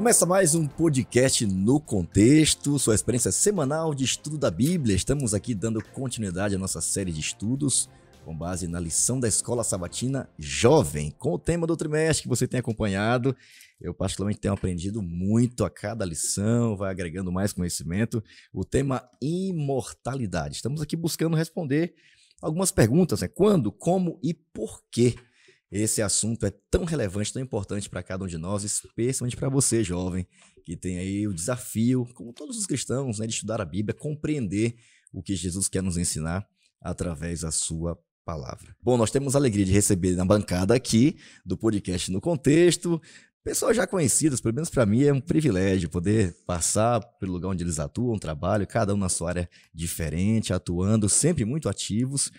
Começa mais um podcast no contexto, sua experiência semanal de estudo da Bíblia. Estamos aqui dando continuidade à nossa série de estudos com base na lição da Escola Sabatina Jovem, com o tema do trimestre que você tem acompanhado. Eu particularmente tenho aprendido muito a cada lição, vai agregando mais conhecimento. O tema imortalidade. Estamos aqui buscando responder algumas perguntas, né? Quando, como e por quê esse assunto é tão relevante, tão importante para cada um de nós, especialmente para você, jovem, que tem aí o desafio, como todos os cristãos, né, de estudar a Bíblia, compreender o que Jesus quer nos ensinar através da sua palavra. Bom, nós temos a alegria de receber na bancada aqui do podcast No Contexto pessoas já conhecidas, pelo menos para mim é um privilégio poder passar pelo lugar onde eles atuam, trabalham, cada um na sua área diferente, atuando, sempre muito ativos.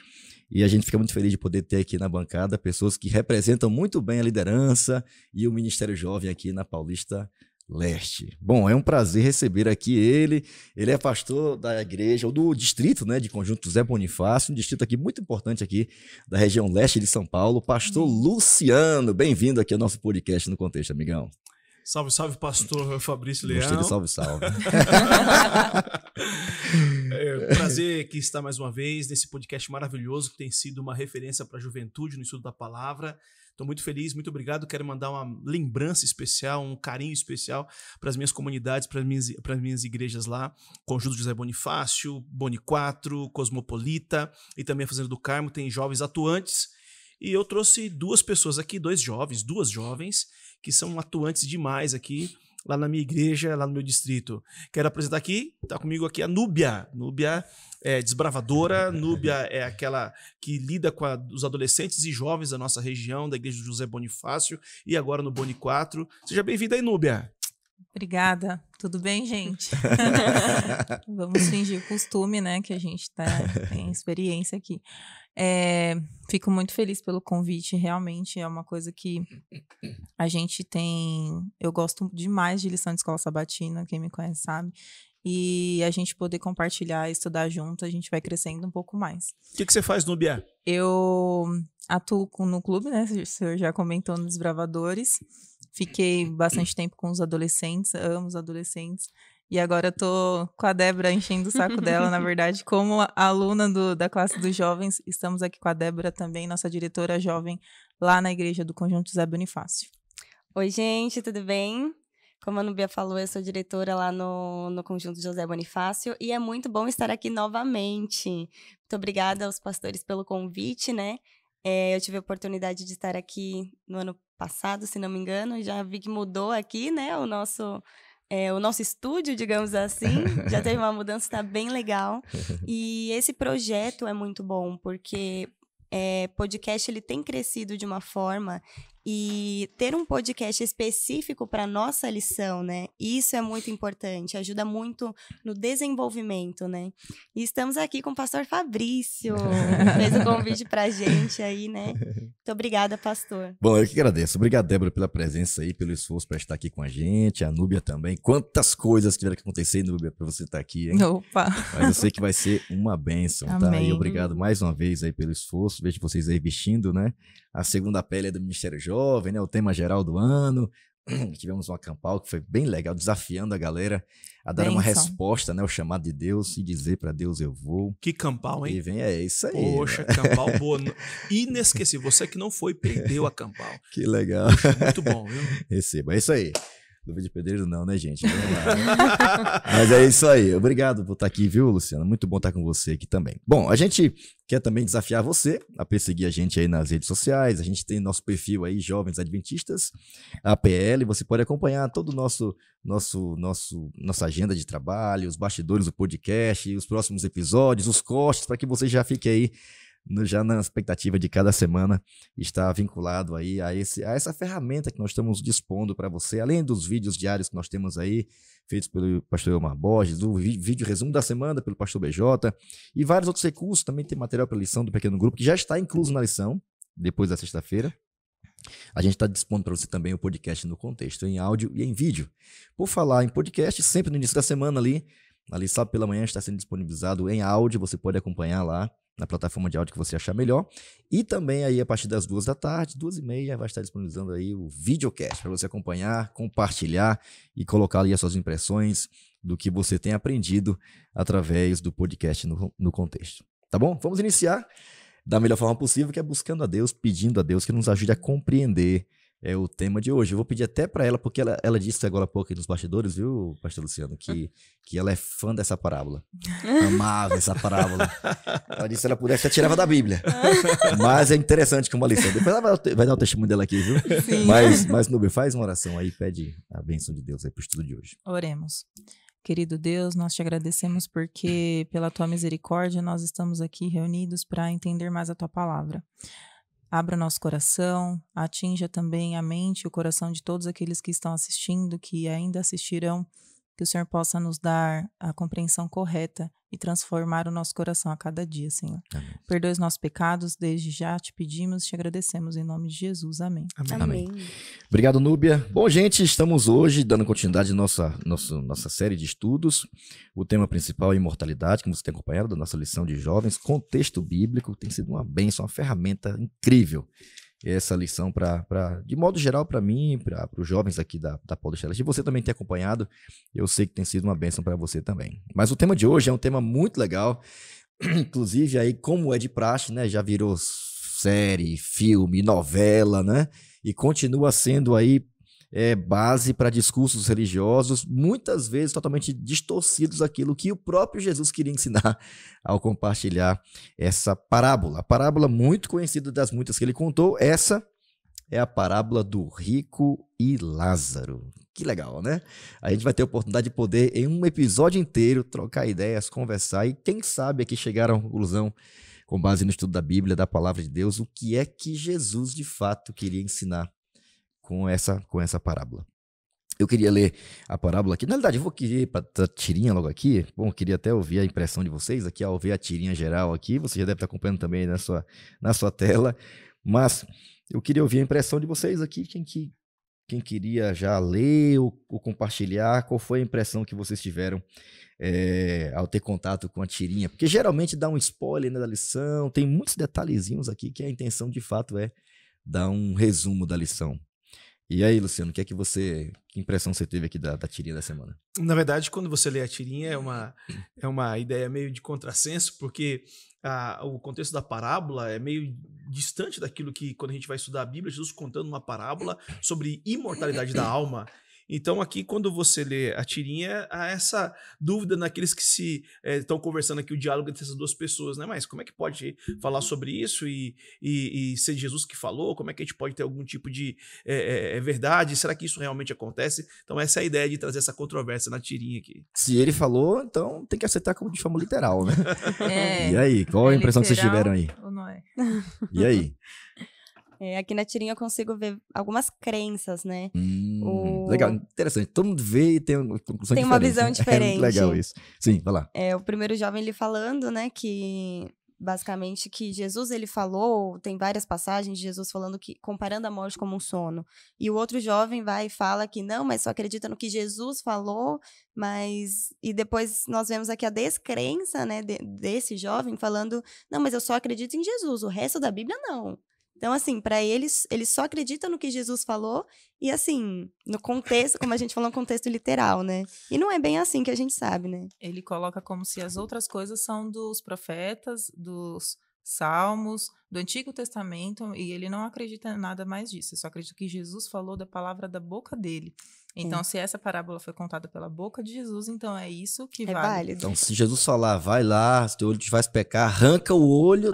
E a gente fica muito feliz de poder ter aqui na bancada pessoas que representam muito bem a liderança e o Ministério Jovem aqui na Paulista Leste. Bom, é um prazer receber aqui ele. Ele é pastor da igreja, ou do distrito, né, de Conjunto José Bonifácio, um distrito aqui muito importante aqui da região leste de São Paulo. Pastor Luciano, bem-vindo aqui ao nosso podcast No Contexto, amigão. Salve, salve, pastor Fabrício Leão. Gostei do salve, salve. Prazer aqui estar mais uma vez nesse podcast maravilhoso que tem sido uma referência para a juventude no estudo da palavra. Estou muito feliz, muito obrigado. Quero mandar uma lembrança especial, um carinho especial para as minhas comunidades, para as minhas igrejas lá. Conjunto José Bonifácio, Boni 4, Cosmopolita e também a Fazenda do Carmo. Tem jovens atuantes. E eu trouxe duas pessoas aqui, duas jovens, que são atuantes demais aqui, lá na minha igreja, lá no meu distrito. Quero apresentar aqui, está comigo aqui a Núbia. Núbia é desbravadora, Núbia é aquela que lida com os adolescentes e jovens da nossa região, da igreja do José Bonifácio, e agora no Boni 4. Seja bem-vinda aí, Núbia. Obrigada. Tudo bem, gente? Vamos fingir costume, né? Que a gente tem experiência aqui. Fico muito feliz pelo convite. Realmente é uma coisa que a gente tem... Eu gosto demais de lição de escola sabatina, quem me conhece sabe. E a gente poder compartilhar, estudar junto, a gente vai crescendo um pouco mais. O que você faz, Núbia? Eu atuo no clube, né? O senhor já comentou nos Desbravadores. Fiquei bastante tempo com os adolescentes, amo os adolescentes. E agora eu tô com a Débora enchendo o saco dela, na verdade, como aluna da classe dos jovens. Estamos aqui com a Débora também, nossa diretora jovem, lá na igreja do Conjunto José Bonifácio. Oi, gente, tudo bem? Como a Núbia falou, eu sou diretora lá no Conjunto José Bonifácio e é muito bom estar aqui novamente. Muito obrigada aos pastores pelo convite, né? Eu tive a oportunidade de estar aqui no ano passado, se não me engano, já vi que mudou aqui, né, o nosso estúdio, digamos assim, já teve uma mudança, está bem legal. E esse projeto é muito bom, porque podcast ele tem crescido de uma forma e ter um podcast específico para nossa lição, né? Isso é muito importante, ajuda muito no desenvolvimento, né? E estamos aqui com o pastor Fabrício, fez o convite pra gente aí, né? Muito obrigada, pastor. Bom, eu que agradeço. Obrigado, Débora, pela presença aí, pelo esforço para estar aqui com a gente, a Núbia também. Quantas coisas tiveram que acontecer, Núbia, para você estar aqui, hein? Opa! Mas eu sei que vai ser uma bênção, tá? Amém. E obrigado mais uma vez aí pelo esforço. Vejo vocês aí vestindo, né? A segunda pele do Ministério Jovem, né? O tema geral do ano. Tivemos um acampal que foi bem legal, desafiando a galera a dar uma resposta, né? Ao chamado de Deus e dizer para Deus eu vou. Que campal, hein? E vem, é isso aí. Poxa, né? campal boa. Inesquecível. Você que não foi, perdeu a campal. Que legal. Poxa, muito bom, viu? Receba, é isso aí. Dúvida de pedreiro não, né, gente? Mas é isso aí. Obrigado por estar aqui, viu, Luciano? Muito bom estar com você aqui também. Bom, a gente quer também desafiar você a perseguir a gente aí nas redes sociais. A gente tem nosso perfil aí, Jovens Adventistas, APL. Você pode acompanhar todo o nossa agenda de trabalho, os bastidores do podcast, os próximos episódios, os cortes, para que você já fique aí já na expectativa de cada semana estar vinculado aí a essa ferramenta que nós estamos dispondo para você, além dos vídeos diários que nós temos aí, feitos pelo pastor Elmar Borges, o vídeo resumo da semana pelo pastor BJ, e vários outros recursos. Também tem material para lição do pequeno grupo, que já está incluso na lição, depois da sexta-feira. A gente está dispondo para você também o podcast No Contexto, em áudio e em vídeo. Por falar em podcast, sempre no início da semana ali sábado pela manhã está sendo disponibilizado em áudio, você pode acompanhar lá na plataforma de áudio que você achar melhor. E também aí a partir das 14h, 14h30, vai estar disponibilizando aí o videocast para você acompanhar, compartilhar e colocar ali as suas impressões do que você tem aprendido através do podcast no contexto. Tá bom? Vamos iniciar da melhor forma possível, que é buscando a Deus, pedindo a Deus que nos ajude a compreender o tema de hoje. Eu vou pedir até para ela, porque ela disse agora há pouco aí nos bastidores, viu, pastor Luciano, que ela é fã dessa parábola. Amava essa parábola. Ela disse que ela pudesse, ela tirava da Bíblia. Mas é interessante como a lição. Depois ela vai dar o testemunho dela aqui, viu? Sim. Mas Núbia, faz uma oração aí, pede a bênção de Deus aí pro estudo de hoje. Oremos. Querido Deus, nós te agradecemos porque, pela tua misericórdia, nós estamos aqui reunidos para entender mais a tua palavra. Abra o nosso coração, atinja também a mente e o coração de todos aqueles que estão assistindo, que ainda assistirão, que o Senhor possa nos dar a compreensão correta e transformar o nosso coração a cada dia, Senhor. Amém. Perdoe os nossos pecados, desde já te pedimos e te agradecemos em nome de Jesus. Amém. Amém. Obrigado, Núbia. Bom, gente, estamos hoje dando continuidade à nossa série de estudos. O tema principal é imortalidade, como você tem acompanhado da nossa lição de jovens. Contexto bíblico tem sido uma bênção, uma ferramenta incrível. Essa lição, de modo geral, para mim, para os jovens aqui da Paulo Estelas. E você também tem acompanhado, eu sei que tem sido uma bênção para você também. Mas o tema de hoje é um tema muito legal. Inclusive, aí, como é de praxe, né, já virou série, filme, novela, né? E continua sendo aí base para discursos religiosos, muitas vezes totalmente distorcidos daquilo que o próprio Jesus queria ensinar ao compartilhar essa parábola. A parábola muito conhecida das muitas que ele contou, essa é a parábola do rico e Lázaro. Que legal, né? A gente vai ter a oportunidade de poder, em um episódio inteiro, trocar ideias, conversar e quem sabe aqui chegar a uma conclusão com base no estudo da Bíblia, da palavra de Deus, o que é que Jesus de fato queria ensinar com essa parábola. Eu queria ler a parábola aqui. Na verdade, eu vou querer para a tirinha logo aqui. Bom, eu queria até ouvir a impressão de vocês aqui, ao ver a tirinha geral aqui. Você já deve estar acompanhando também na sua tela. Mas eu queria ouvir a impressão de vocês aqui. Quem queria já ler ou compartilhar, qual foi a impressão que vocês tiveram ao ter contato com a tirinha? Porque geralmente dá um spoiler, né, da lição. Tem muitos detalhezinhos aqui que a intenção de fato é dar um resumo da lição. E aí, Luciano, que impressão você teve aqui da tirinha da semana? Na verdade, quando você lê a tirinha, é uma ideia meio de contrassenso, porque o contexto da parábola é meio distante daquilo que, quando a gente vai estudar a Bíblia, Jesus contando uma parábola sobre imortalidade da alma. Então, aqui, quando você lê a tirinha, há essa dúvida naqueles que estão conversando aqui, o diálogo entre essas duas pessoas, né? Mas como é que pode falar sobre isso e ser Jesus que falou? Como é que a gente pode ter algum tipo de verdade? Será que isso realmente acontece? Então, essa é a ideia de trazer essa controvérsia na tirinha aqui. Se ele falou, então tem que aceitar como de forma literal, né? E aí, qual a impressão que vocês tiveram aí? Ou não é? E aí? Aqui na tirinha eu consigo ver algumas crenças, né? Legal, interessante. Todo mundo vê e tem uma conclusão diferente. Tem uma visão diferente. É muito legal isso. Sim, vai lá. O primeiro jovem, ele falando, né, que basicamente que Jesus, ele falou, tem várias passagens de Jesus falando que, comparando a morte como um sono. E o outro jovem vai e fala que não, mas só acredita no que Jesus falou, e depois nós vemos aqui a descrença, né, desse jovem falando, não, mas eu só acredito em Jesus, o resto da Bíblia não. Então, assim, para eles só acreditam no que Jesus falou e, assim, no contexto, como a gente falou, no contexto literal, né? E não é bem assim que a gente sabe, né? Ele coloca como se as outras coisas são dos profetas, dos salmos, do Antigo Testamento, e ele não acredita em nada mais disso. Ele só acredita que Jesus falou da palavra da boca dele. Então, se essa parábola foi contada pela boca de Jesus, então é isso que vale. Válido. Então, se Jesus falar, vai lá, se teu olho te faz pecar, arranca o olho,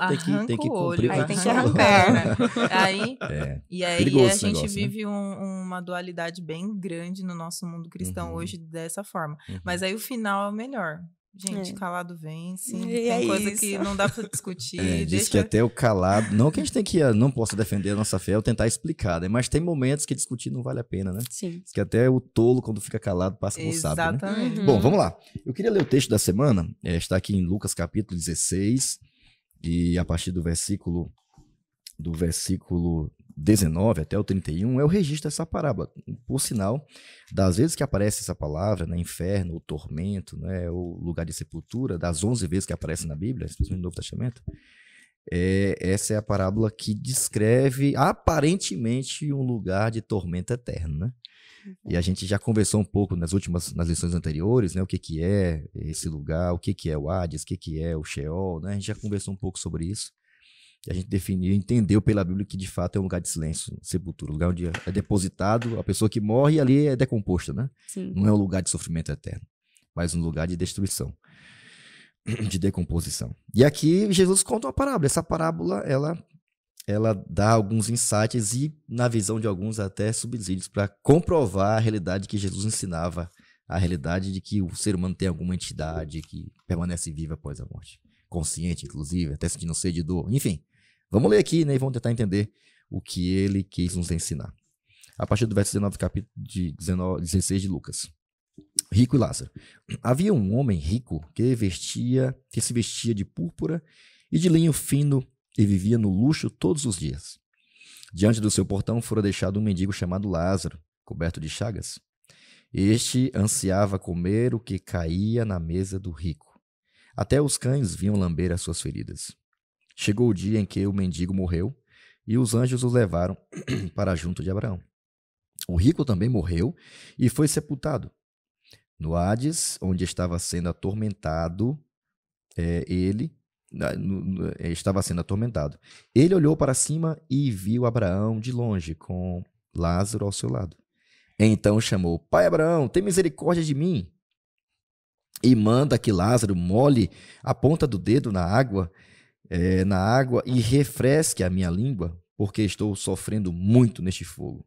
tem que cumprir. Aí tem que arrancar, né? E aí perigoso a gente negócio, vive uma dualidade bem grande no nosso mundo cristão hoje dessa forma. Mas aí o final é o melhor. Gente, calado vence. Tem coisa que não dá pra discutir. Diz que até o calado... Não que a gente não possa defender a nossa fé ou tentar explicar, né? Mas tem momentos que discutir não vale a pena, né? Sim. Diz que até o tolo, quando fica calado, passa por sábio, né? Exatamente. Bom, vamos lá. Eu queria ler o texto da semana. Está aqui em Lucas capítulo 16. E a partir do versículo 19 até o 31 é o registro dessa parábola. Por sinal, das vezes que aparece essa palavra, né, inferno, ou tormento, né, ou lugar de sepultura, das 11 vezes que aparece na Bíblia, especialmente no Novo Testamento, essa é a parábola que descreve aparentemente um lugar de tormento eterno, né? E a gente já conversou um pouco nas lições anteriores, né, o que é esse lugar, o que é o Hades, o que é o Sheol, né? A gente já conversou um pouco sobre isso. E a gente definiu, entendeu pela Bíblia que de fato é um lugar de silêncio, sepultura, um lugar onde é depositado a pessoa que morre e ali é decomposta, né? Sim. Não é um lugar de sofrimento eterno, mas um lugar de destruição, de decomposição. E aqui Jesus conta uma parábola. Essa parábola, ela dá alguns insights e, na visão de alguns, até subsídios para comprovar a realidade que Jesus ensinava, a realidade de que o ser humano tem alguma entidade que permanece viva após a morte. Consciente, inclusive, até sentindo sede e dor. Enfim, vamos ler aqui, né, e vamos tentar entender o que ele quis nos ensinar. A partir do verso 19, capítulo 16 de Lucas. Rico e Lázaro. Havia um homem rico que se vestia de púrpura e de linho fino e vivia no luxo todos os dias. Diante do seu portão fora deixado um mendigo chamado Lázaro, coberto de chagas. Este ansiava comer o que caía na mesa do rico. Até os cães vinham lamber as suas feridas. Chegou o dia em que o mendigo morreu e os anjos o levaram para junto de Abraão. O rico também morreu e foi sepultado. No Hades, onde estava sendo atormentado, estava sendo atormentado. Ele olhou para cima e viu Abraão de longe, com Lázaro ao seu lado. Então chamou: Pai Abraão, tem misericórdia de mim e manda que Lázaro molhe a ponta do dedo na água e refresque a minha língua, porque estou sofrendo muito neste fogo.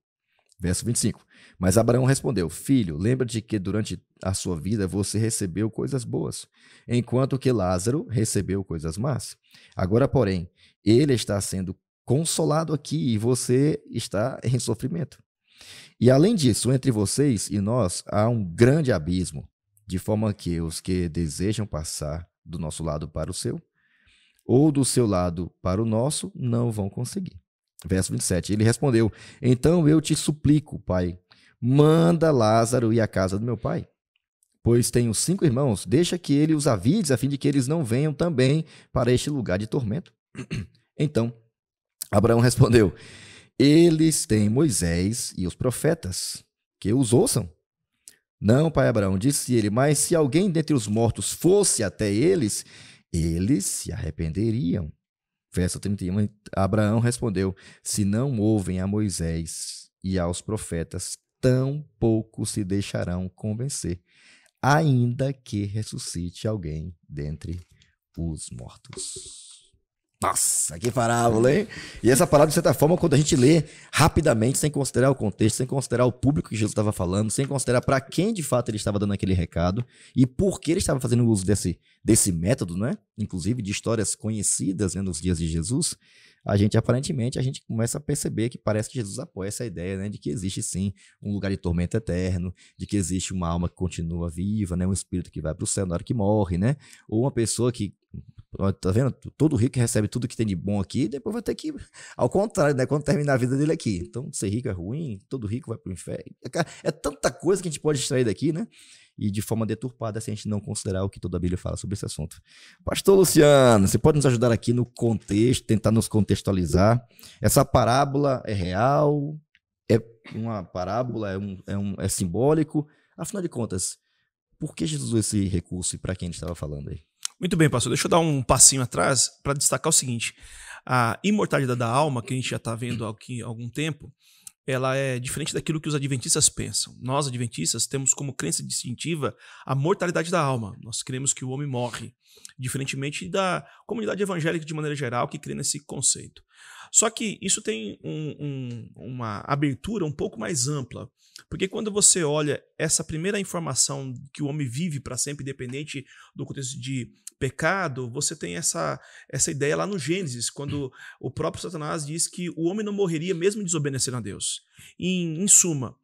Verso 25. Mas Abraão respondeu: Filho, lembra-te que durante a sua vida você recebeu coisas boas, enquanto que Lázaro recebeu coisas más. Agora, porém, ele está sendo consolado aqui e você está em sofrimento. E além disso, entre vocês e nós há um grande abismo, de forma que os que desejam passar do nosso lado para o seu, ou do seu lado para o nosso, não vão conseguir. Verso 27, ele respondeu: Então eu te suplico, pai, manda Lázaro ir à casa do meu pai, pois tenho 5 irmãos, deixa que ele os avise, a fim de que eles não venham também para este lugar de tormento. Então, Abraão respondeu: Eles têm Moisés e os profetas, que os ouçam. Não, pai Abraão, disse ele, mas se alguém dentre os mortos fosse até eles, eles se arrependeriam. Verso 31, Abraão respondeu: Se não ouvem a Moisés e aos profetas, tampouco se deixarão convencer, ainda que ressuscite alguém dentre os mortos. Nossa, que parábola, hein? E essa parábola, de certa forma, quando a gente lê rapidamente, sem considerar o contexto, sem considerar o público que Jesus estava falando, sem considerar para quem de fato ele estava dando aquele recado e por que ele estava fazendo uso desse método, né? Inclusive de histórias conhecidas, né, nos dias de Jesus, a gente começa a perceber que parece que Jesus apoia essa ideia, né, de que existe sim um lugar de tormento eterno, de que existe uma alma que continua viva, né, um espírito que vai para o céu na hora que morre, né? Ou uma pessoa que, tá vendo? Todo rico recebe tudo que tem de bom aqui, depois vai ter que, ao contrário, né? Quando terminar a vida dele aqui. Então, ser rico é ruim, todo rico vai pro inferno. É tanta coisa que a gente pode extrair daqui, né? E de forma deturpada, se a gente não considerar o que toda a Bíblia fala sobre esse assunto. Pastor Luciano, você pode nos ajudar aqui no contexto, tentar nos contextualizar? Essa parábola é real? É uma parábola? É simbólico? Afinal de contas, por que Jesus usou esse recurso e para quem ele estava falando aí? Muito bem, pastor. Deixa eu dar um passinho atrás para destacar o seguinte. A imortalidade da alma, que a gente já está vendo aqui há algum tempo, ela é diferente daquilo que os adventistas pensam. Nós, adventistas, temos como crença distintiva a mortalidade da alma. Nós cremos que o homem morre, diferentemente da comunidade evangélica de maneira geral, que crê nesse conceito. Só que isso tem uma abertura um pouco mais ampla, porque quando você olha essa primeira informação que o homem vive para sempre, independente do contexto de pecado, você tem essa ideia lá no Gênesis, quando o próprio Satanás diz que o homem não morreria mesmo desobedecendo a Deus. Em suma,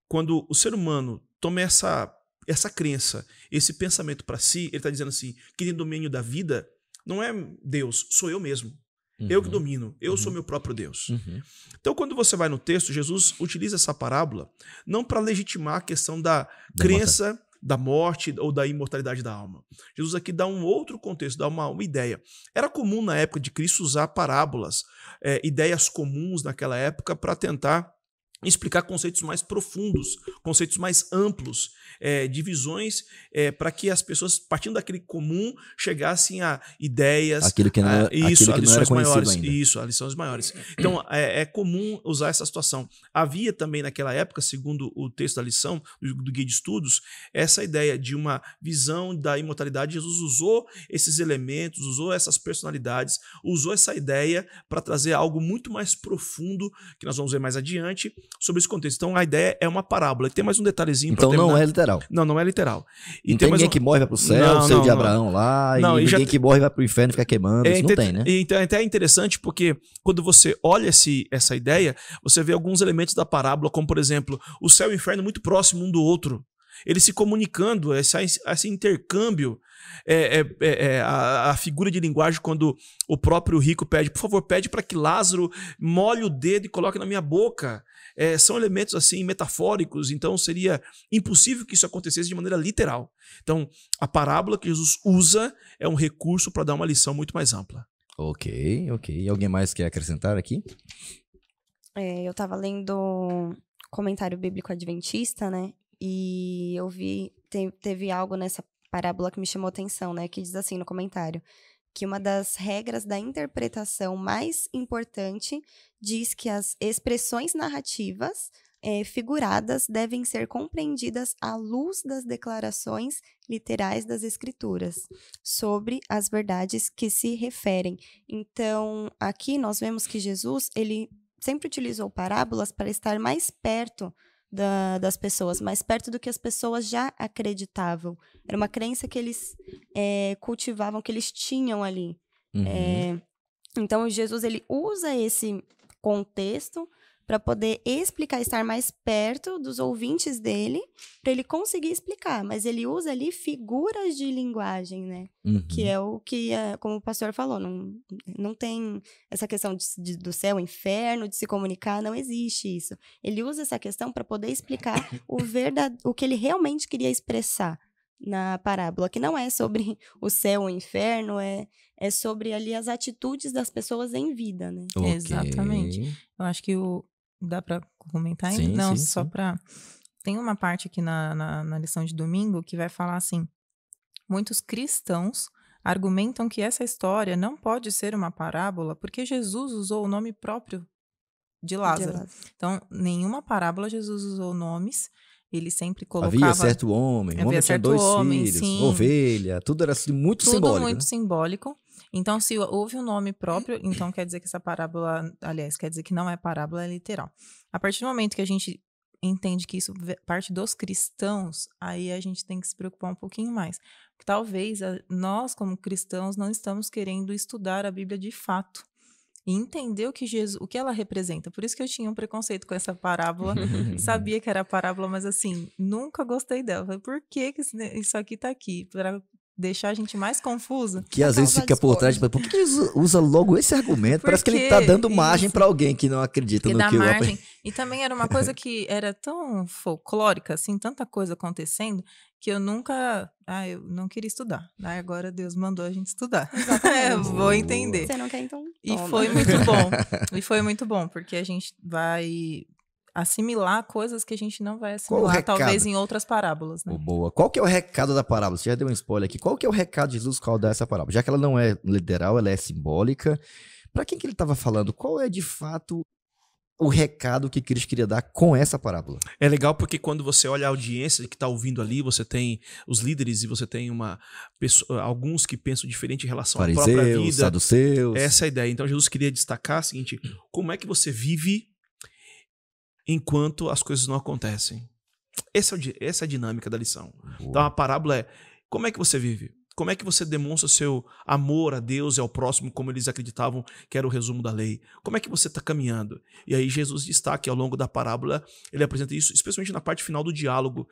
quando o ser humano toma essa crença, esse pensamento para si, ele está dizendo assim, que tem domínio da vida, não é Deus, sou eu mesmo. Eu que domino. Eu sou meu próprio Deus. Então, quando você vai no texto, Jesus utiliza essa parábola não para legitimar a questão da crença, da morte ou da imortalidade da alma. Jesus aqui dá um outro contexto, dá uma ideia. Era comum na época de Cristo usar parábolas, ideias comuns naquela época para tentar explicar conceitos mais profundos, conceitos mais amplos, divisões, para que as pessoas, partindo daquele comum, chegassem a ideias, aquilo que não, a lições maiores. Ainda. Isso, a lições maiores. Então, é comum usar essa situação. Havia também naquela época, segundo o texto da lição, do guia de estudos, essa ideia de uma visão da imortalidade. Jesus usou esses elementos, usou essas personalidades, usou essa ideia para trazer algo muito mais profundo, que nós vamos ver mais adiante, sobre esse contexto. Então, a ideia é uma parábola. E tem mais um detalhezinho. Então, não é literal. Não é literal. E não tem ninguém que morre vai pro céu, o céu de Abraão lá, e ninguém que morre vai pro inferno e fica queimando. Isso não tem, né? Então, até é interessante porque quando você olha essa ideia, você vê alguns elementos da parábola, como, por exemplo, o céu e o inferno muito próximo um do outro. Eles se comunicando, esse intercâmbio, a figura de linguagem quando o próprio rico pede, por favor, pede para que Lázaro molhe o dedo e coloque na minha boca. São elementos assim metafóricos, então seria impossível que isso acontecesse de maneira literal. Então, a parábola que Jesus usa é um recurso para dar uma lição muito mais ampla. Ok. E alguém mais quer acrescentar aqui? Eu estava lendo comentário bíblico adventista, né? E eu vi, teve algo nessa parábola que me chamou atenção, né? Que diz assim no comentário, que uma das regras da interpretação mais importante diz que as expressões narrativas figuradas devem ser compreendidas à luz das declarações literais das Escrituras sobre as verdades que se referem. Então, aqui nós vemos que Jesus, ele sempre utilizou parábolas para estar mais perto das pessoas, mais perto do que as pessoas já acreditavam. Era uma crença que eles cultivavam, que eles tinham ali. Então, Jesus, ele usa esse contexto para poder explicar, estar mais perto dos ouvintes dele, para ele conseguir explicar. Mas ele usa ali figuras de linguagem, né? Que é o que, como o pastor falou, não tem essa questão do céu, inferno, de se comunicar, não existe isso. Ele usa essa questão para poder explicar o que ele realmente queria expressar na parábola, que não é sobre o céu ou o inferno, é sobre ali as atitudes das pessoas em vida, né? Okay. Exatamente. Eu acho que dá para comentar ainda? Sim, não, sim, só para... Tem uma parte aqui na lição de domingo que vai falar assim, muitos cristãos argumentam que essa história não pode ser uma parábola porque Jesus usou o nome próprio de Lázaro. Então, nenhuma parábola Jesus usou nomes. Ele sempre colocava... Havia certo homem, o homem tinha 2 filhos, sim. Ovelha, tudo era assim, muito simbólico. Tudo muito né? simbólico. Então, se houve um nome próprio, então quer dizer que essa parábola, aliás, quer dizer que não é parábola, é literal. A partir do momento que a gente entende que isso parte dos cristãos, aí a gente tem que se preocupar um pouquinho mais. Porque talvez nós, como cristãos, não estamos querendo estudar a Bíblia de fato. E entender o que ela representa. Por isso que eu tinha um preconceito com essa parábola. Sabia que era parábola, mas assim, nunca gostei dela. Falei, por que isso aqui tá aqui? Para deixar a gente mais confusa. Que às vezes fica por trás, por que ele usa logo esse argumento? Parece que ele tá dando margem para alguém que não acredita no que margem. E também era uma coisa que era tão folclórica, assim, tanta coisa acontecendo, que eu nunca... eu não queria estudar. Agora Deus mandou a gente estudar. Vou entender. Você não quer, então... E foi muito bom. E foi muito bom, porque a gente vai assimilar coisas que a gente não vai assimilar, talvez em outras parábolas, né? Boa. Qual que é o recado da parábola? Você já deu um spoiler aqui. Qual que é o recado de Jesus ao dar essa parábola? Já que ela não é literal, ela é simbólica. Para quem que ele estava falando? Qual é, de fato, o recado que Cristo queria dar com essa parábola? É legal porque quando você olha a audiência que está ouvindo ali, você tem os líderes e você tem alguns que pensam diferente em relação à própria vida. Saduceus. Essa é a ideia. Então Jesus queria destacar o seguinte, como é que você vive enquanto as coisas não acontecem? Essa é a dinâmica da lição. Boa. Então a parábola é, como é que você vive? Como é que você demonstra o seu amor a Deus e ao próximo, como eles acreditavam que era o resumo da lei? Como é que você está caminhando? E aí Jesus destaca ao longo da parábola, ele apresenta isso, especialmente na parte final do diálogo.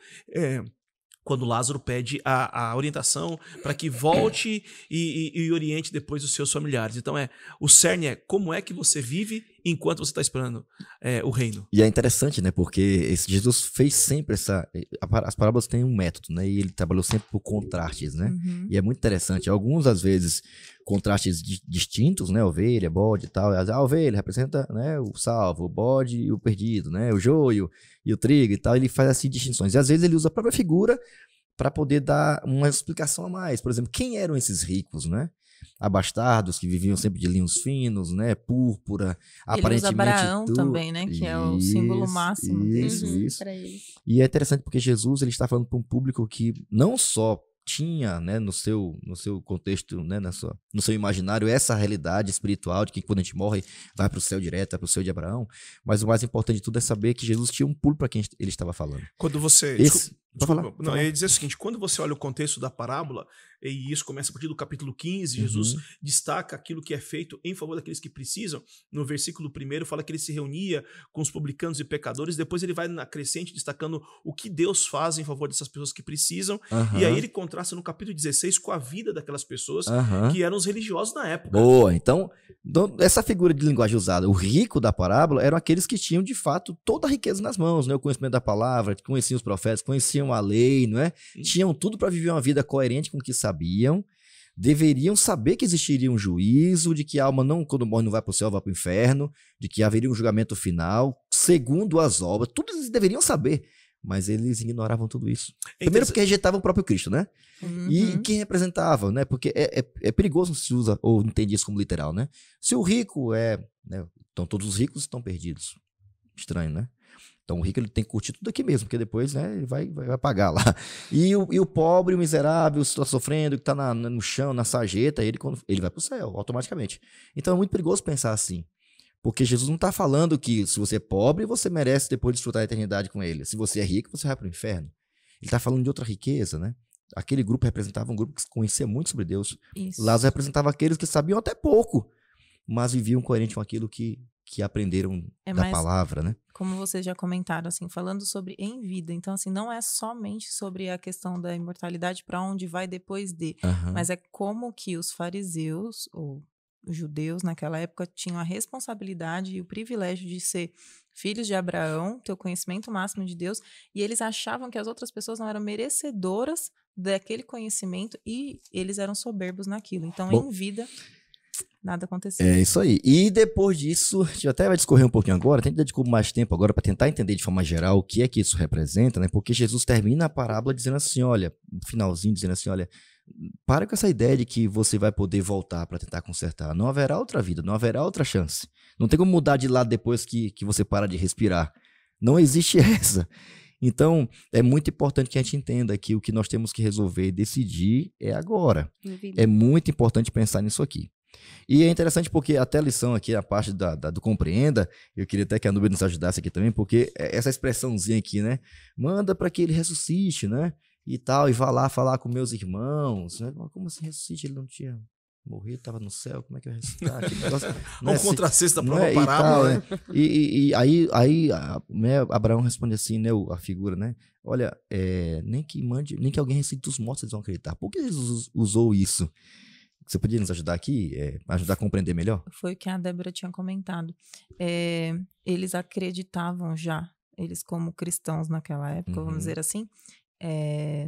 quando Lázaro pede a orientação para que volte e oriente depois os seus familiares. Então, o cerne é como é que você vive enquanto você está esperando o reino. E é interessante, né? Porque Jesus fez sempre as parábolas têm um método, né? E ele trabalhou sempre por contrastes, né? Uhum. E é muito interessante. Alguns, às vezes, contrastes distintos, né? Ovelha, bode e tal. A ovelha representa, né, o salvo, o bode e o perdido, né? O joio e o trigo e tal. Ele faz assim distinções. E às vezes ele usa a própria figura para poder dar uma explicação a mais. Por exemplo, quem eram esses ricos, né? Abastardos, que viviam sempre de linhos finos, né? Púrpura, Ele aparentemente usa Abraão também, né? Que é o símbolo máximo isso, dele. isso. Pra ele. E é interessante porque Jesus ele está falando para um público que não só tinha, né, no seu contexto, né, no seu imaginário, essa realidade espiritual de que quando a gente morre vai para o céu direto, vai para o céu de Abraão, mas o mais importante de tudo é saber que Jesus tinha um pulo para quem ele estava falando. Quando você... Desculpa, não, eu ia dizer o seguinte, quando você olha o contexto da parábola, e isso começa a partir do capítulo 15, Jesus destaca aquilo que é feito em favor daqueles que precisam. No versículo 1 fala que ele se reunia com os publicanos e pecadores, depois ele vai na crescente destacando o que Deus faz em favor dessas pessoas que precisam, e aí ele contrasta no capítulo 16 com a vida daquelas pessoas que eram os religiosos na época. Boa, então, essa figura de linguagem usada, o rico da parábola eram aqueles que tinham de fato toda a riqueza nas mãos, né? O conhecimento da palavra, conheciam os profetas, conheciam a lei, não é? Tinham tudo para viver uma vida coerente com o que sabiam, deveriam saber que existiria um juízo, de que a alma não, quando morre, não vai para o céu, vai para o inferno, de que haveria um julgamento final, segundo as obras, tudo eles deveriam saber, mas eles ignoravam tudo isso. Primeiro porque rejeitavam o próprio Cristo, né? E quem representava, né? Porque é perigoso se usa ou entende isso como literal, né? Se o rico né? Então todos os ricos estão perdidos. Estranho, né? Então o rico ele tem que curtir tudo aqui mesmo, porque depois, né, ele vai pagar lá. E o pobre, o miserável, que está sofrendo, que está no chão, na sarjeta, ele vai para o céu, automaticamente. Então é muito perigoso pensar assim. Porque Jesus não está falando que se você é pobre, você merece depois desfrutar a eternidade com ele. Se você é rico, você vai para o inferno. Ele está falando de outra riqueza, né? Aquele grupo representava um grupo que conhecia muito sobre Deus. Isso. Lázaro representava aqueles que sabiam até pouco, mas viviam coerente com aquilo que aprenderam da palavra, né? Como vocês já comentaram, assim, falando sobre em vida. Então, assim, não é somente sobre a questão da imortalidade para onde vai depois de, mas é como que os fariseus, ou os judeus naquela época, tinham a responsabilidade e o privilégio de ser filhos de Abraão, ter o conhecimento máximo de Deus, e eles achavam que as outras pessoas não eram merecedoras daquele conhecimento e eles eram soberbos naquilo. Então, em vida... nada aconteceu. É isso aí. E depois disso, a gente até vai discorrer um pouquinho agora, a gente dedicou mais tempo agora para tentar entender de forma geral o que é que isso representa, né? Porque Jesus termina a parábola dizendo assim, olha, no finalzinho dizendo assim, olha, para com essa ideia de que você vai poder voltar para tentar consertar. Não haverá outra vida, não haverá outra chance. Não tem como mudar de lado depois que você para de respirar. Não existe essa. Então, é muito importante que a gente entenda que o que nós temos que resolver e decidir é agora. É muito importante pensar nisso aqui. E é interessante porque até a lição aqui, a parte do compreenda, eu queria até que a Nubia nos ajudasse aqui também, porque essa expressãozinha aqui, né? Manda para que ele ressuscite, né? E tal, e vá lá falar com meus irmãos, né? Como assim ressuscite? Ele não tinha morrido, estava no céu, como é que vai ressuscitar? Um contrassenso da própria parábola, né? E aí né, Abraão responde assim, né? A figura, né? Olha, nem que alguém ressuscite dos mortos, eles vão acreditar. Por que Jesus usou isso? Você podia nos ajudar aqui, ajudar a compreender melhor? Foi o que a Débora tinha comentado. Eles acreditavam já, eles como cristãos naquela época, vamos dizer assim,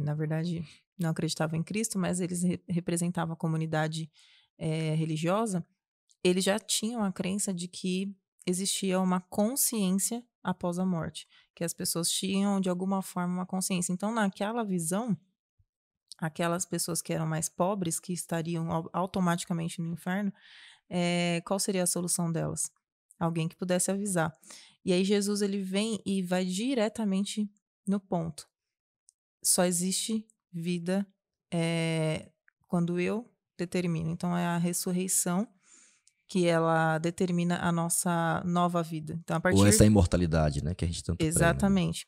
na verdade não acreditavam em Cristo, mas eles representavam a comunidade religiosa, eles já tinham a crença de que existia uma consciência após a morte, que as pessoas tinham de alguma forma uma consciência. Então naquela visão, aquelas pessoas que eram mais pobres, que estariam automaticamente no inferno, qual seria a solução delas? Alguém que pudesse avisar. E aí Jesus ele vem e vai diretamente no ponto. Só existe vida quando eu determino. Então é a ressurreição que ela determina a nossa nova vida. Então, ou essa imortalidade, né, que a gente tanto exatamente.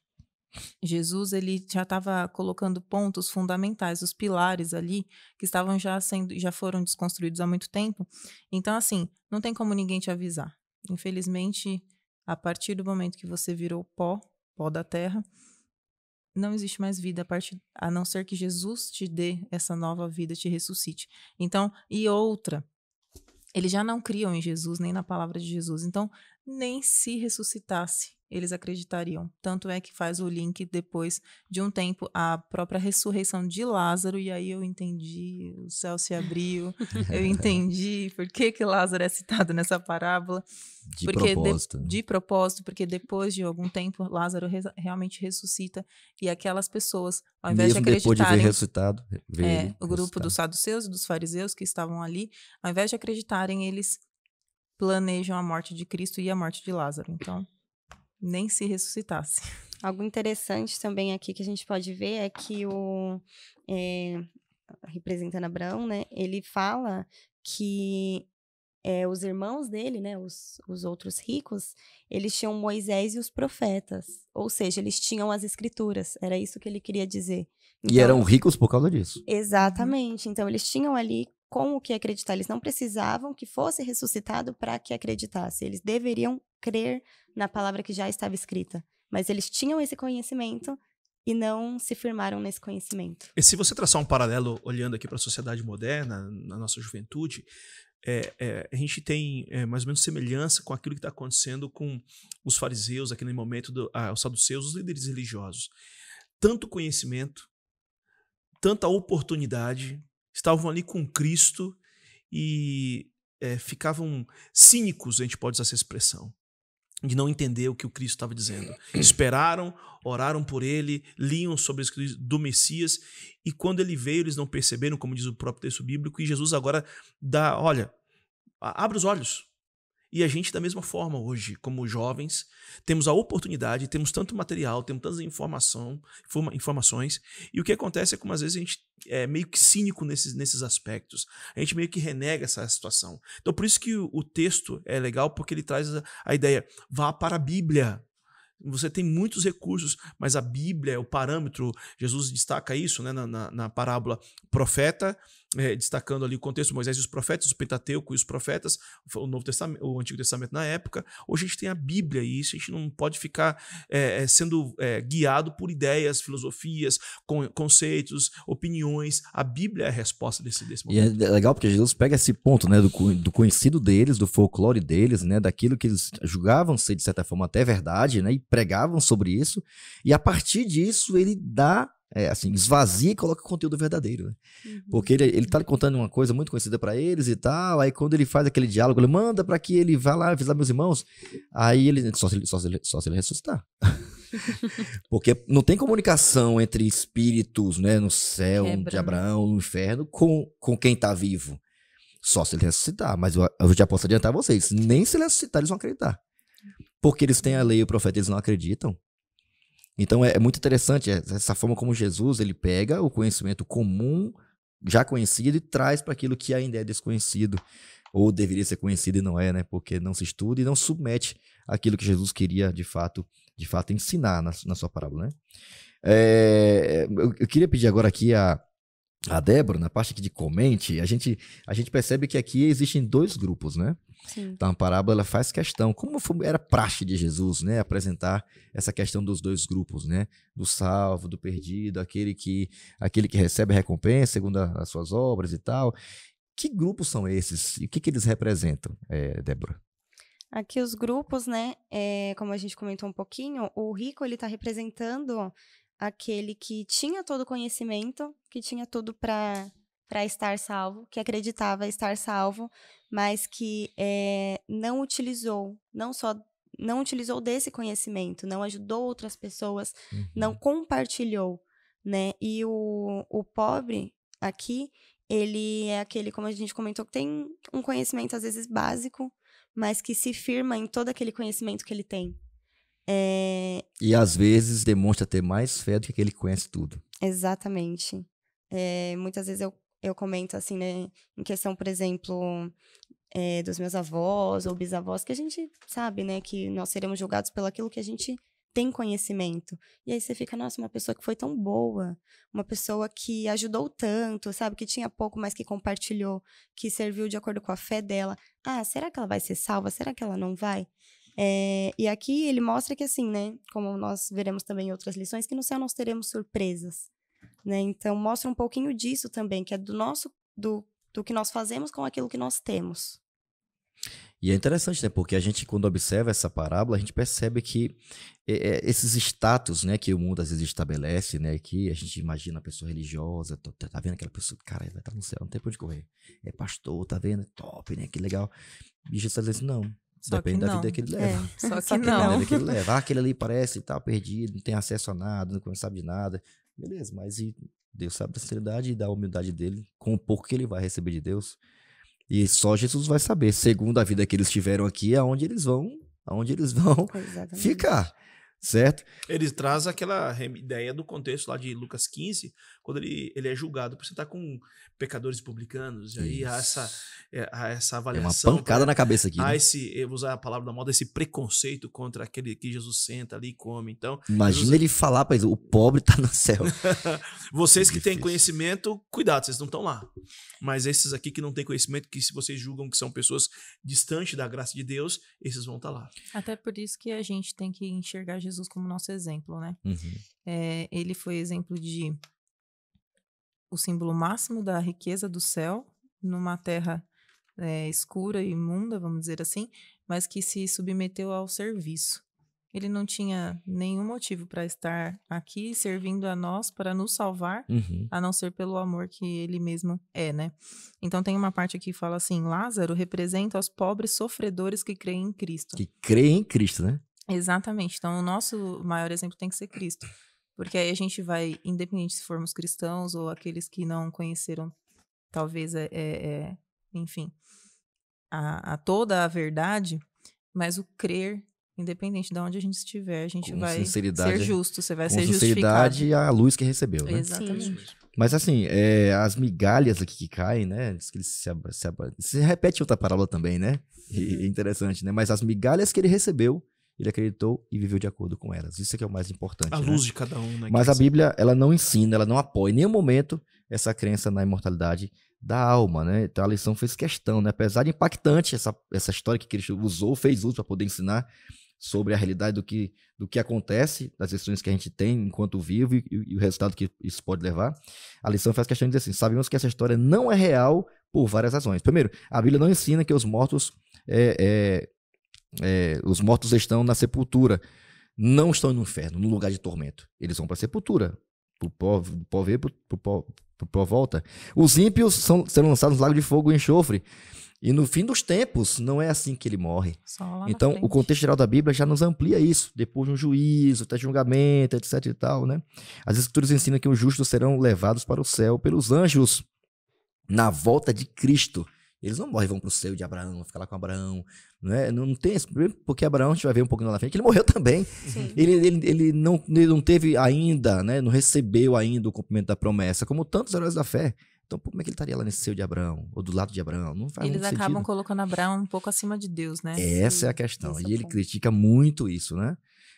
Jesus ele já estava colocando pontos fundamentais, os pilares ali que estavam já foram desconstruídos há muito tempo. Então assim, não tem como ninguém te avisar. Infelizmente, a partir do momento que você virou pó da terra, não existe mais vida a não ser que Jesus te dê essa nova vida, te ressuscite. Então, e outra, eles já não criam em Jesus, nem na palavra de Jesus. Então, nem se ressuscitasse, eles acreditariam. Tanto é que faz o link depois de um tempo, a própria ressurreição de Lázaro, e aí eu entendi, o céu se abriu, eu entendi por que Lázaro é citado nessa parábola. De propósito, porque depois de algum tempo, Lázaro realmente ressuscita, e aquelas pessoas, ao invés mesmo de acreditarem... depois de ver ressuscitado, o grupo dos saduceus e dos fariseus que estavam ali, ao invés de acreditarem, eles planejam a morte de Cristo e a morte de Lázaro. Então, nem se ressuscitasse. Algo interessante também aqui que a gente pode ver é que representando Abraão, né, ele fala que os irmãos dele, né, os outros ricos, eles tinham Moisés e os profetas. Ou seja, eles tinham as escrituras. Era isso que ele queria dizer. Então, e eram ricos por causa disso. Exatamente. Então, eles tinham ali com o que acreditar. Eles não precisavam que fosse ressuscitado para que acreditasse. Eles deveriam crer na palavra que já estava escrita. Mas eles tinham esse conhecimento e não se firmaram nesse conhecimento. E se você traçar um paralelo olhando aqui para a sociedade moderna, na nossa juventude, a gente tem mais ou menos semelhança com aquilo que está acontecendo com os fariseus, aqui no momento, os saduceus, os líderes religiosos. Tanto conhecimento, tanta oportunidade, estavam ali com Cristo e ficavam cínicos, a gente pode usar essa expressão, de não entender o que o Cristo estava dizendo. Esperaram, oraram por ele, liam sobre as escrituras do Messias, e quando ele veio, eles não perceberam, como diz o próprio texto bíblico, e Jesus agora olha, abre os olhos. E a gente, da mesma forma, hoje, como jovens, temos a oportunidade, temos tanto material, temos tantas informações, e o que acontece é que, às vezes, a gente é meio que cínico nesses aspectos. A gente meio que renega essa situação. Então, por isso que o texto é legal, porque ele traz a ideia, vá para a Bíblia. Você tem muitos recursos, mas a Bíblia é o parâmetro. Jesus destaca isso, né, na parábola profeta, destacando ali o contexto de Moisés e os profetas, o Pentateuco e os profetas, o Antigo Testamento na época. Hoje a gente tem a Bíblia e isso a gente não pode ficar sendo guiado por ideias, filosofias, conceitos, opiniões. A Bíblia é a resposta desse momento. E é legal porque Jesus pega esse ponto, né, do conhecido deles, do folclore deles, né, daquilo que eles julgavam ser, de certa forma, até verdade, né, e pregavam sobre isso, e a partir disso ele dá, esvazia e coloca o conteúdo verdadeiro, né? Porque ele tá contando uma coisa muito conhecida para eles e tal, aí quando ele faz aquele diálogo, ele manda para que ele vá lá avisar meus irmãos, aí ele, só se ele ressuscitar. Porque não tem comunicação entre espíritos, né, no céu, de Abraão, no inferno, com quem tá vivo. Só se ele ressuscitar, mas eu já posso adiantar vocês, nem se ele ressuscitar eles vão acreditar. Porque eles têm a lei e o profeta, eles não acreditam. Então é muito interessante essa forma como Jesus ele pega o conhecimento comum, já conhecido, e traz para aquilo que ainda é desconhecido, ou deveria ser conhecido e não é, né? Porque não se estuda e não submete aquilo que Jesus queria de fato ensinar na sua parábola, né? Eu queria pedir agora aqui a Débora, na parte aqui de comente, a gente percebe que aqui existem dois grupos, né? Sim. Então a parábola ela faz questão, como era praxe de Jesus, né, apresentar essa questão dos dois grupos, né, do salvo, do perdido, aquele que recebe a recompensa segundo as suas obras e tal. Que grupos são esses e o que eles representam, Débora? Aqui os grupos, né, como a gente comentou um pouquinho, o rico ele está representando aquele que tinha todo o conhecimento, que tinha tudo para estar salvo, que acreditava estar salvo, mas que não utilizou desse conhecimento, não ajudou outras pessoas, não compartilhou, né? E o pobre aqui, ele é aquele, como a gente comentou, que tem um conhecimento às vezes básico, mas que se firma em todo aquele conhecimento que ele tem. E às vezes demonstra ter mais fé do que aquele que conhece tudo. Exatamente. Muitas vezes eu comento assim, né, em questão, por exemplo, dos meus avós ou bisavós, que a gente sabe, né, que nós seremos julgados pelo aquilo que a gente tem conhecimento. E aí você fica, nossa, uma pessoa que foi tão boa, uma pessoa que ajudou tanto, sabe, que tinha pouco, mas que compartilhou, que serviu de acordo com a fé dela. Ah, será que ela vai ser salva? Será que ela não vai? E aqui ele mostra que assim, né, como nós veremos também em outras lições, que no céu nós teremos surpresas, né? Então mostra um pouquinho disso também, que é do que nós fazemos com aquilo que nós temos. E é interessante, né? Porque a gente, quando observa essa parábola, a gente percebe que esses status, né, que o mundo às vezes estabelece, né, que a gente imagina a pessoa religiosa, tá vendo aquela pessoa, cara, vai estar no céu, não tem pra onde correr. É pastor, tá vendo? Top, né? Que legal. E Jesus está dizendo assim, não. Só Depende que da não. vida que ele leva. Só que Da não. vida que ele leva. Ah, aquele ali parece estar perdido, não tem acesso a nada, não sabe de nada. Beleza, mas Deus sabe da sinceridade e da humildade dele, com o pouco que ele vai receber de Deus. E só Jesus vai saber, segundo a vida que eles tiveram aqui, aonde eles vão Exatamente. ficar, certo? Ele traz aquela ideia do contexto lá de Lucas 15, quando ele é julgado por você estar com pecadores publicanos. E aí há essa É avaliação. uma pancada na cabeça aqui, Há né? eu vou usar a palavra da moda, esse preconceito contra aquele que Jesus senta ali e come. Então, Imagina ele falar pra eles, o pobre tá no céu. vocês que têm difícil. conhecimento, cuidado, vocês não estão lá. Mas esses aqui que não têm conhecimento, que se vocês julgam que são pessoas distantes da graça de Deus, esses vão estar lá. Até por isso que a gente tem que enxergar Jesus como nosso exemplo, né? Uhum. Ele foi exemplo de o símbolo máximo da riqueza do céu, numa terra escura e imunda, vamos dizer assim, mas que se submeteu ao serviço. Ele não tinha nenhum motivo para estar aqui servindo a nós para nos salvar, Uhum. a não ser pelo amor que ele mesmo é, né? Então tem uma parte aqui que fala assim, Lázaro representa os pobres sofredores que creem em Cristo. Que crê em Cristo, né? Exatamente. Então o nosso maior exemplo tem que ser Cristo. Porque aí a gente vai, independente se formos cristãos ou aqueles que não conheceram, talvez, enfim, a toda a verdade, mas o crer, independente de onde a gente estiver, a gente Com vai sinceridade, ser justo, você vai Com ser sinceridade justificado. a luz que recebeu, né? Exatamente. Mas assim, as migalhas aqui que caem, né? Diz que ele se repete outra parábola também, né? E é interessante, né? Mas as migalhas que ele recebeu, ele acreditou e viveu de acordo com elas. Isso é que é o mais importante. A né? luz de cada um, né? Mas a Bíblia, ela não ensina, ela não apoia em nenhum momento essa crença na imortalidade da alma, né? Então a lição fez questão, né? Apesar de impactante essa história que Cristo fez uso para poder ensinar sobre a realidade do que acontece, das decisões que a gente tem enquanto vivo e o resultado que isso pode levar, a lição faz questão de dizer assim, sabemos que essa história não é real por várias razões. Primeiro, a Bíblia não ensina que os mortos estão na sepultura, não estão no inferno, no lugar de tormento. Eles vão para a sepultura, pro pó ver, pro pó volta. Os ímpios serão lançados no lago de fogo e enxofre. E no fim dos tempos, não é assim que ele morre. Só lá na Então, frente. o contexto geral da Bíblia já nos amplia isso. Depois de um juízo, até julgamento, etc e tal, né? As escrituras ensinam que os justos serão levados para o céu pelos anjos na volta de Cristo. Eles não morrem, vão para o céu de Abraão, vão ficar lá com Abraão. Não tem esse problema, porque Abraão, a gente vai ver um pouquinho lá na frente, ele morreu também. Sim. Ele não teve ainda, né? Não recebeu ainda o cumprimento da promessa, como tantos heróis da fé. Então, como é que ele estaria lá nesse seio de Abraão? Ou do lado de Abraão? Não faz Eles muito acabam sentido. colocando Abraão um pouco acima de Deus, né? Essa é a questão. Esse é E o ele ponto. critica muito isso, né?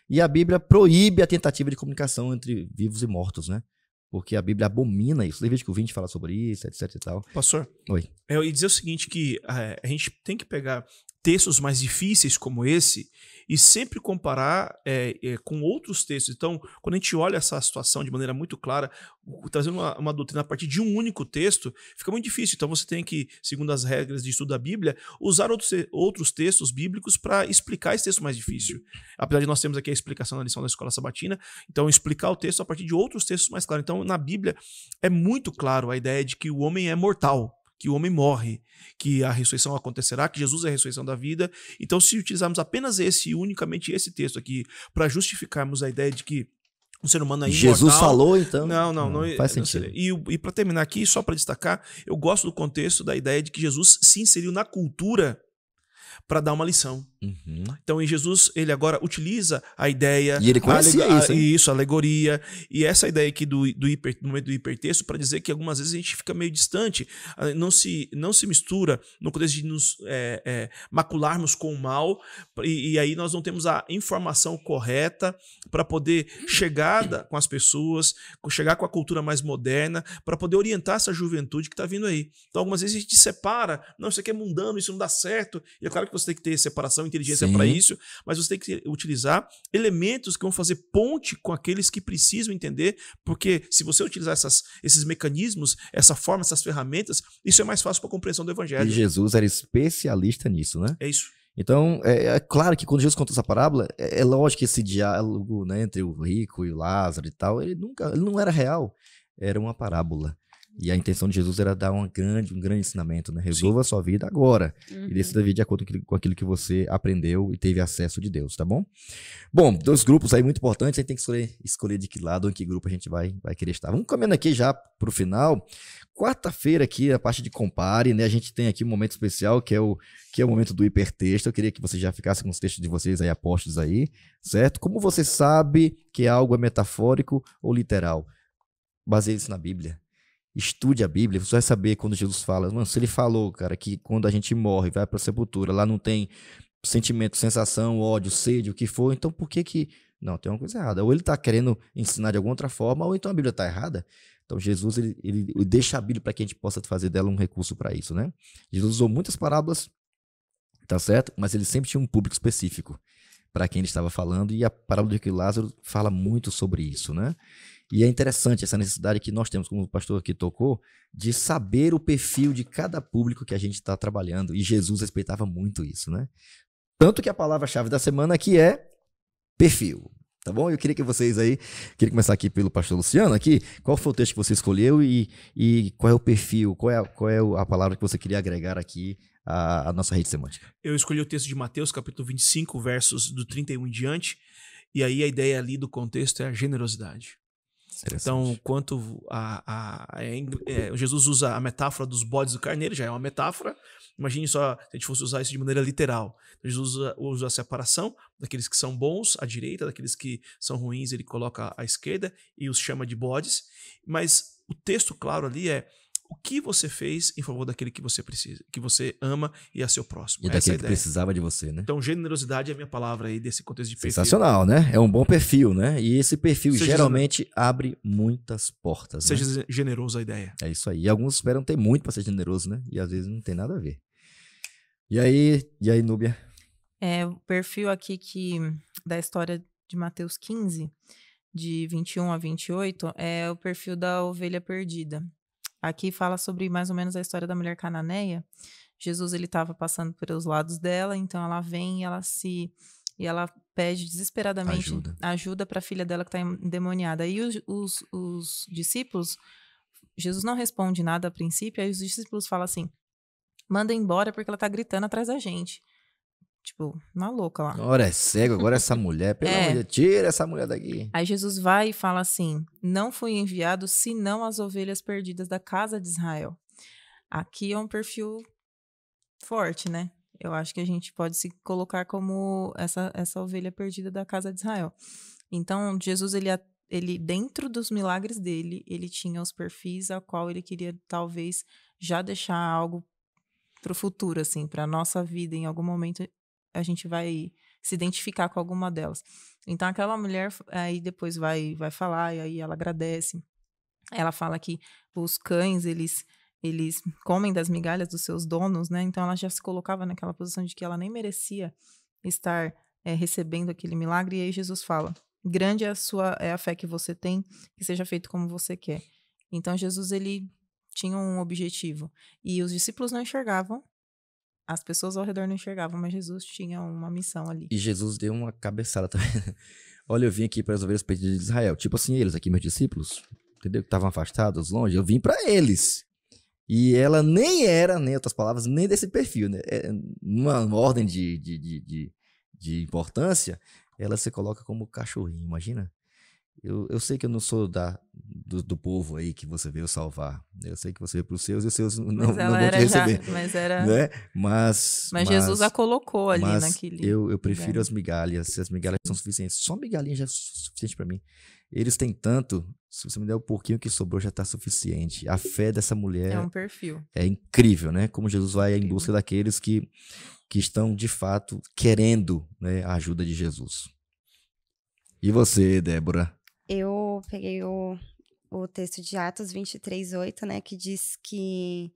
E a Bíblia proíbe a tentativa de comunicação entre vivos e mortos, né? Porque a Bíblia abomina isso. Levítico 20 fala sobre isso, etc e tal. Pastor, Oi. eu ia dizer o seguinte, que a gente tem que pegar textos mais difíceis como esse e sempre comparar com outros textos. Então, quando a gente olha essa situação de maneira muito clara, trazendo uma doutrina a partir de um único texto, fica muito difícil. Então, você tem que, segundo as regras de estudo da Bíblia, usar outros textos bíblicos para explicar esse texto mais difícil. Apesar de nós termos aqui a explicação na lição da Escola Sabatina, então explicar o texto a partir de outros textos mais claros. Então, na Bíblia, é muito claro a ideia de que o homem é mortal, que o homem morre, que a ressurreição acontecerá, que Jesus é a ressurreição da vida. Então, se utilizarmos apenas esse e unicamente esse texto aqui para justificarmos a ideia de que o ser humano é imortal... Jesus falou, então. Não faz não sentido. seria. E para terminar aqui, só para destacar, eu gosto do contexto da ideia de que Jesus se inseriu na cultura para dar uma lição. Uhum. Então, em Jesus, ele agora utiliza a ideia... E ele conhecia isso, hein? Isso, a alegoria. E essa ideia aqui no momento do hipertexto, para dizer que algumas vezes a gente fica meio distante, não se mistura no contexto de nos macularmos com o mal, e aí nós não temos a informação correta para poder chegar com as pessoas, chegar com a cultura mais moderna, para poder orientar essa juventude que está vindo aí. Então, algumas vezes a gente separa, não, isso aqui é mundano, isso não dá certo, e é claro que você tem que ter separação inteligência Sim. para isso, mas você tem que utilizar elementos que vão fazer ponte com aqueles que precisam entender, porque se você utilizar esses mecanismos, essa forma, essas ferramentas, isso é mais fácil para a compreensão do evangelho. E Jesus era especialista nisso, né? É isso. Então, é claro que quando Jesus conta essa parábola, é lógico que esse diálogo, né, entre o rico e o Lázaro e tal, ele não era real, era uma parábola. E a intenção de Jesus era dar um grande ensinamento, né? Resolva a sua vida agora. E decida viver de acordo com aquilo que você aprendeu e teve acesso de Deus, tá bom? Bom, 2 grupos aí muito importantes, a gente tem que escolher de que lado ou em que grupo a gente vai querer estar. Vamos caminhando aqui já pro final. Quarta-feira aqui, a parte de Compare, né? A gente tem aqui um momento especial, que é o momento do hipertexto. Eu queria que você já ficasse com os textos de vocês aí apostos aí, certo? Como você sabe que algo é metafórico ou literal? Baseie-se na Bíblia. Estude a Bíblia, você vai saber quando Jesus fala. Mano, se ele falou, cara, que quando a gente morre, vai para a sepultura, lá não tem sentimento, sensação, ódio, sede, o que for, então por que não, tem uma coisa errada. Ou ele está querendo ensinar de alguma outra forma, ou então a Bíblia está errada. Então Jesus, ele deixa a Bíblia para que a gente possa fazer dela um recurso para isso, né? Jesus usou muitas parábolas, tá certo? Mas ele sempre tinha um público específico para quem ele estava falando, e a parábola de Lázaro fala muito sobre isso, né? E é interessante essa necessidade que nós temos, como o pastor aqui tocou, de saber o perfil de cada público que a gente está trabalhando. E Jesus respeitava muito isso, né? Tanto que a palavra-chave da semana aqui é perfil, tá bom? Eu queria que vocês aí, queria começar aqui pelo pastor Luciano aqui, qual foi o texto que você escolheu e qual é o perfil, qual é a palavra que você queria agregar aqui à nossa rede semântica? Eu escolhi o texto de Mateus, capítulo 25, versos do 31 em diante, e aí a ideia ali do contexto é a generosidade. Então, quanto Jesus usa a metáfora dos bodes do carneiro, já é uma metáfora. Imagine só se a gente fosse usar isso de maneira literal. Jesus usa a separação daqueles que são bons à direita, daqueles que são ruins, ele coloca à esquerda e os chama de bodes. Mas o texto claro ali é o que você fez em favor daquele que você precisa, que você ama e é seu próximo. E daquele que precisava de você, né? Então, generosidade é a minha palavra aí desse contexto de perfil. Sensacional, né? É um bom perfil, né? E esse perfil geralmente abre muitas portas. Seja generoso a ideia. É isso aí. E alguns esperam ter muito para ser generoso, né? E às vezes não tem nada a ver. E aí, Núbia? O perfil aqui da história de Mateus 15, de 21 a 28, é o perfil da ovelha perdida. Aqui fala sobre mais ou menos a história da mulher cananeia. Jesus, ele estava passando pelos lados dela, então ela vem e ela pede desesperadamente ajuda para a filha dela que está endemoniada. Aí os discípulos, Jesus não responde nada a princípio, aí os discípulos falam assim, manda embora porque ela está gritando atrás da gente. Tipo, uma louca lá. Agora é cego, agora essa mulher, pelo amor de Deus, tira essa mulher daqui. Aí Jesus vai e fala assim, não fui enviado senão as ovelhas perdidas da casa de Israel. Aqui é um perfil forte, né? Eu acho que a gente pode se colocar como essa ovelha perdida da casa de Israel. Então, Jesus, ele dentro dos milagres dele, ele tinha os perfis a qual ele queria talvez já deixar algo para o futuro, assim, para a nossa vida. Em algum momento a gente vai se identificar com alguma delas. Então, aquela mulher aí depois vai falar, e aí ela agradece. Ela fala que os cães, eles comem das migalhas dos seus donos, né? Então, ela já se colocava naquela posição de que ela nem merecia estar recebendo aquele milagre. E aí Jesus fala, grande é a fé que você tem, que seja feito como você quer. Então, Jesus, ele tinha um objetivo. E os discípulos não enxergavam, as pessoas ao redor não enxergavam, mas Jesus tinha uma missão ali. E Jesus deu uma cabeçada também. Olha, eu vim aqui para as ovelhas perdidas de Israel. Tipo assim, eles aqui, meus discípulos, entendeu? Que estavam afastados, longe, eu vim para eles. E ela nem era, nem outras palavras, nem desse perfil, né? Numa ordem de importância, ela se coloca como cachorrinho, imagina? Eu sei que eu não sou do povo aí que você veio salvar. Eu sei que você veio para os seus e os seus não vão te receber. Né? Mas Jesus a colocou ali naquele... Eu prefiro as migalhas. Se as migalhas são suficientes. Só migalhinha já é suficiente para mim. Eles têm tanto. Se você me der o pouquinho que sobrou, já está suficiente. A fé dessa mulher... É um perfil. É incrível, né? Como Jesus vai em busca daqueles que estão, de fato, querendo, né, a ajuda de Jesus. E você, Débora? Eu peguei o texto de Atos 23:8, né, que diz que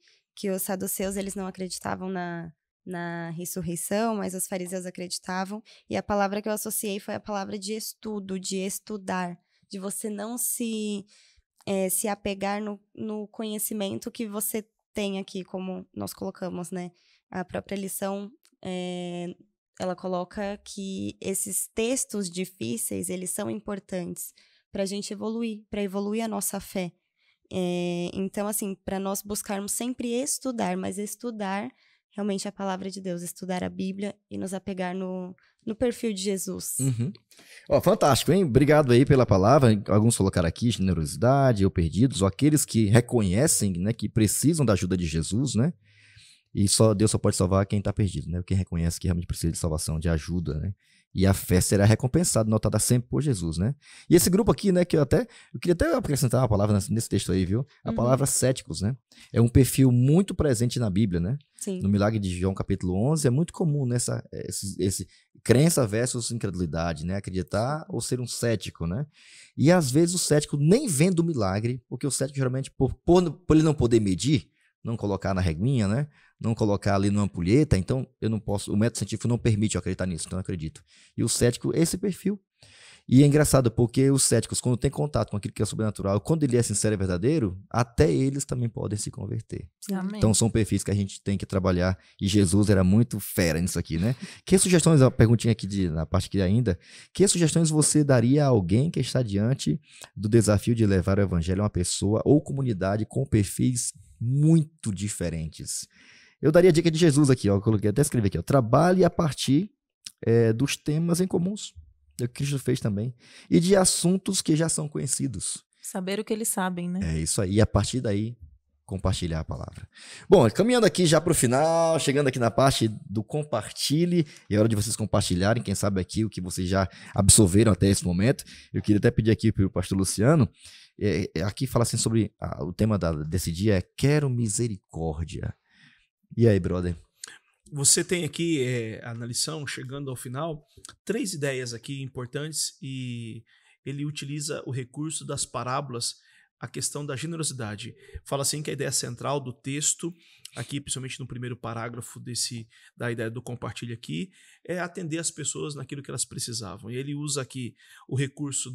os saduceus, eles não acreditavam na na ressurreição, mas os fariseus acreditavam. E a palavra que eu associei foi a palavra de estudo, de estudar, de você não se apegar no conhecimento que você tem aqui, como nós colocamos, né? A própria lição, ela coloca que esses textos difíceis, eles são importantes para a gente evoluir, para evoluir a nossa fé. Então, assim, para nós buscarmos sempre estudar, mas estudar realmente a palavra de Deus, estudar a Bíblia e nos apegar no perfil de Jesus. Uhum. Ó, fantástico, hein? Obrigado aí pela palavra. Alguns colocaram aqui generosidade ou perdidos, ou aqueles que reconhecem, né, que precisam da ajuda de Jesus, né? E Deus só pode salvar quem está perdido, né? Quem reconhece que realmente precisa de salvação, de ajuda, né? E a fé será recompensada, notada sempre por Jesus, né? E esse grupo aqui, né, que eu queria até acrescentar uma palavra nesse texto aí, viu? A palavra céticos, né? É um perfil muito presente na Bíblia, né? Sim. No Milagre de João, capítulo 11, é muito comum esse crença versus incredulidade, né? Acreditar ou ser um cético, né? E às vezes o cético nem vendo o milagre, porque o cético geralmente, por ele não poder medir, não colocar na reguinha, né? Não colocar ali numa ampulheta, então eu não posso, o método científico não permite eu acreditar nisso, então eu acredito. E o cético é esse perfil. E é engraçado porque os céticos, quando tem contato com aquilo que é sobrenatural, quando ele é sincero e verdadeiro, até eles também podem se converter. Amém. Então são perfis que a gente tem que trabalhar, e Jesus era muito fera nisso aqui, né? Que sugestões, uma perguntinha aqui na parte aqui ainda, que sugestões você daria a alguém que está diante do desafio de levar o evangelho a uma pessoa ou comunidade com perfis muito diferentes? Eu daria a dica de Jesus aqui, ó, eu coloquei até escrever aqui, ó, trabalhe a partir dos temas em comuns, o que Cristo fez também, e de assuntos que já são conhecidos. Saber o que eles sabem, né? É isso aí, e a partir daí, compartilhar a palavra. Bom, caminhando aqui já para o final, chegando aqui na parte do compartilhe, é hora de vocês compartilharem, quem sabe aqui o que vocês já absorveram até esse momento. Eu queria até pedir aqui para o pastor Luciano, aqui fala assim sobre o tema desse dia, quero misericórdia. E aí, brother? Você tem aqui, na lição, chegando ao final, 3 ideias aqui importantes, e ele utiliza o recurso das parábolas, a questão da generosidade. Fala assim que a ideia central do texto, aqui principalmente no primeiro parágrafo da ideia do compartilho aqui, é atender as pessoas naquilo que elas precisavam. E ele usa aqui o recurso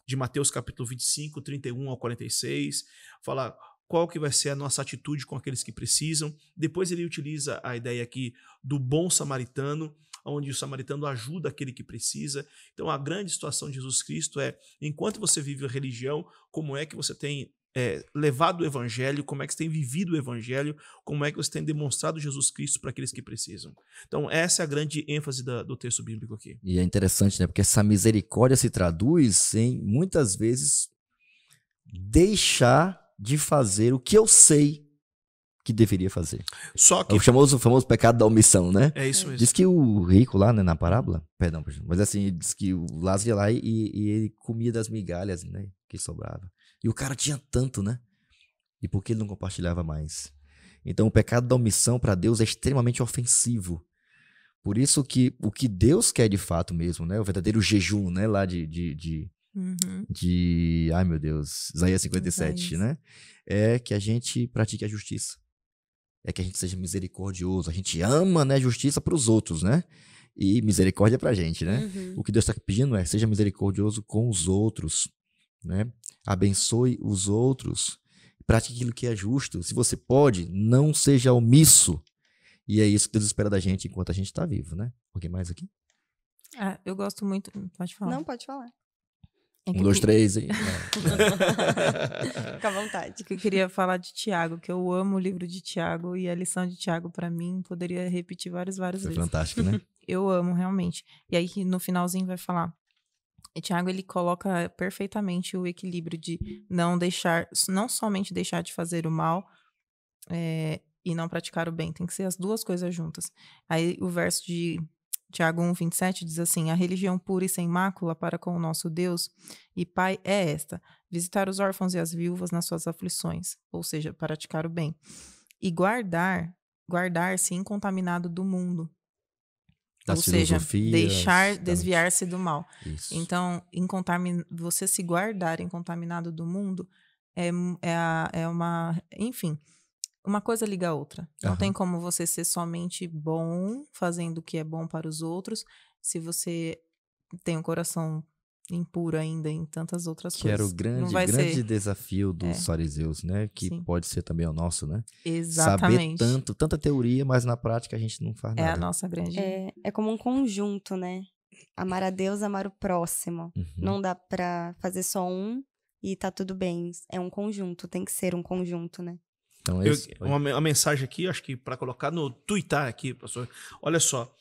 de Mateus capítulo 25, 31 ao 46, fala qual que vai ser a nossa atitude com aqueles que precisam. Depois ele utiliza a ideia aqui do bom samaritano, onde o samaritano ajuda aquele que precisa. Então a grande situação de Jesus Cristo é, enquanto você vive a religião, como é que você tem levado o evangelho, como é que você tem vivido o evangelho, como é que você tem demonstrado Jesus Cristo para aqueles que precisam. Então essa é a grande ênfase do texto bíblico aqui. E é interessante, né? Porque essa misericórdia se traduz em, muitas vezes, deixar de fazer o que eu sei que deveria fazer. Só que... É o famoso pecado da omissão, né? É isso mesmo. Diz que o rico lá, né, na parábola, perdão, mas assim, diz que o Lázaro ia lá e ele comia das migalhas, né, que sobrava. E o cara tinha tanto, né? E por que ele não compartilhava mais? Então o pecado da omissão para Deus é extremamente ofensivo. Por isso que o que Deus quer de fato mesmo, né, o verdadeiro jejum, né, lá ai meu Deus, Isaías 57, né? É que a gente pratique a justiça. É que a gente seja misericordioso. A gente ama, né, justiça para os outros, né? E misericórdia para a gente, né? Uhum. O que Deus está pedindo é, seja misericordioso com os outros, né? Abençoe os outros. Pratique aquilo que é justo. Se você pode, não seja omisso. E é isso que Deus espera da gente enquanto a gente está vivo, né? Alguém mais aqui? Eu gosto muito... Pode falar. Não, pode falar. 1, 2, 3 aí. Fica à vontade. Que eu queria falar de Tiago, que eu amo o livro de Tiago, e a lição de Tiago, para mim, poderia repetir várias Foi vezes. fantástico, né? Eu amo, realmente. E aí, no finalzinho, vai falar... Tiago, ele coloca perfeitamente o equilíbrio de não somente deixar de fazer o mal e não praticar o bem. Tem que ser as duas coisas juntas. Aí, o verso de Tiago 1:27 diz assim: a religião pura e sem mácula para com o nosso Deus e Pai é esta: visitar os órfãos e as viúvas nas suas aflições, ou seja, praticar o bem, e guardar-se incontaminado do mundo, Das ou seja, filosofias, desviar-se do mal. Isso. Então, você se guardar incontaminado do mundo é uma, enfim, uma coisa liga a outra. Não Aham. tem como você ser somente bom, fazendo o que é bom para os outros, se você tem um coração impuro ainda em tantas outras Que era o coisas. Não grande, vai grande ser. desafio dos É. fariseus, né? Que Sim. pode ser também o nosso, né? Saber Exatamente. tanta teoria, mas na prática a gente não faz É a nada. nossa grande. É como um conjunto, né? Amar a Deus, amar o próximo. Uhum. Não dá pra fazer só um e tá tudo bem. É um conjunto, tem que ser um conjunto, né? Então, Uma mensagem aqui, acho que para colocar no Twitter aqui, pastor. Olha só,